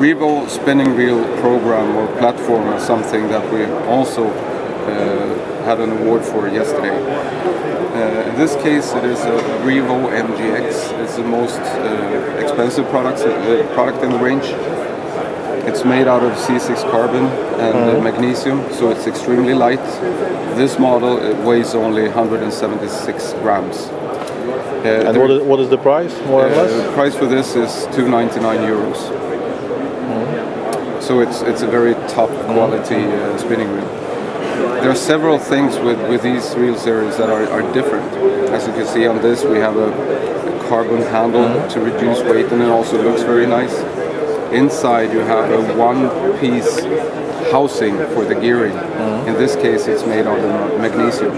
Revo spinning wheel program or platform is something that we also had an award for yesterday. In this case, it is a Revo MGX. It's the most expensive product in the range. It's made out of C6 carbon and magnesium, so it's extremely light. This model weighs only 176 grams. And what is the price, more or less? The price for this is 299 euros. So it's a very top quality spinning wheel. There are several things with these wheel series that are different. As you can see on this, we have a carbon handle to reduce weight, and it also looks very nice. Inside you have a one-piece housing for the gearing. In this case, it's made out of magnesium.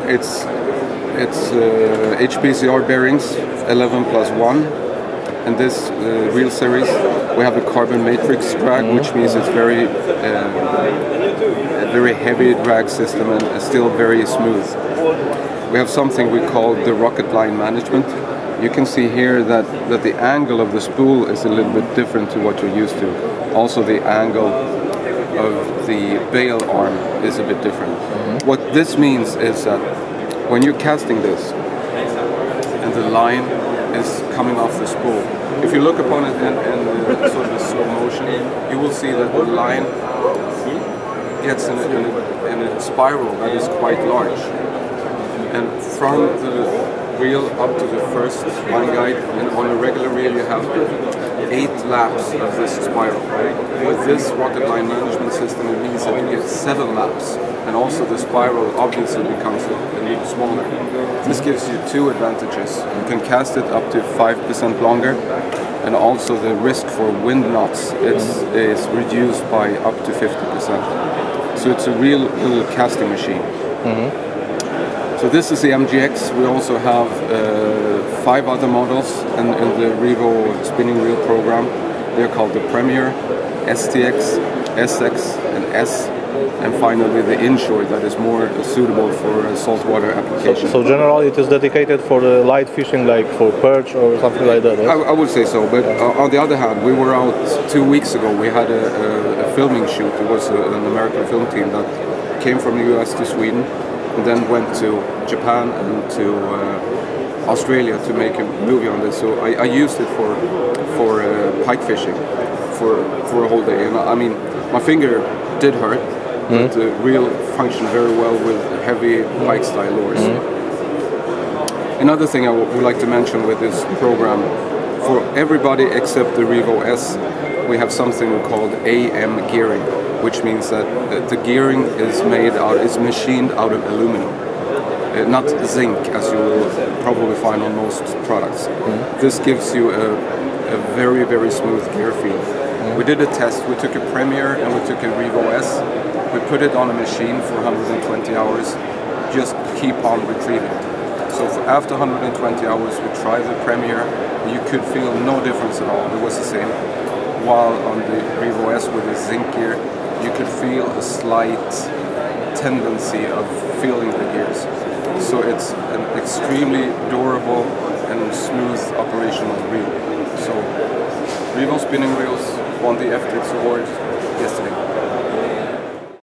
It's HPCR bearings 11+1. In this wheel series, we have a carbon matrix drag, which means it's a very heavy drag system and still very smooth. We have something we call the rocket line management. You can see here that the angle of the spool is a little bit different to what you're used to. Also, the angle of the bail arm is a bit different. What this means is that when you're casting this and the line is coming off the spool, if you look upon it in sort of a slow motion, you will see that the line gets in a spiral that is quite large. And from the wheel up to the first line guide, and on a regular reel you have 8 laps of this spiral. With this rocket line management system, it means that you get 7 laps, and also the spiral obviously becomes a little smaller. This gives you 2 advantages. You can cast it up to 5% longer, and also the risk for wind knots is reduced by up to 50%. So it's a real little casting machine. So this is the MGX. We also have 5 other models in the Revo spinning wheel program. They're called the Premier, STX, SX, and S. And finally the Inshore, that is more suitable for saltwater application. So generally it is dedicated for the light fishing, like for perch or something like that? Yes? I would say so, but on the other hand, we were out 2 weeks ago. We had a filming shoot. It was an American film team that came from the US to Sweden, and then went to Japan and to Australia to make a movie on this. So I used it for pike fishing for a whole day. And I mean, my finger did hurt, but the reel functioned very well with heavy pike style lures. Another thing I would like to mention with this program, for everybody except the Revo S, we have something called AM gearing, which means that the gearing is machined out of aluminum, not zinc, as you will probably find on most products. This gives you a very, very smooth gear feel. We did a test. We took a Premier and we took a Revo S. We put it on a machine for 120 hours, just keep on retrieving. So after 120 hours, we tried the Premier. You could feel no difference at all. It was the same. While on the Revo S with the zinc gear, you could feel a slight tendency of feeling the gears. So it's an extremely durable and smooth operational reel. So Revo spinning reels won the FTX award yesterday.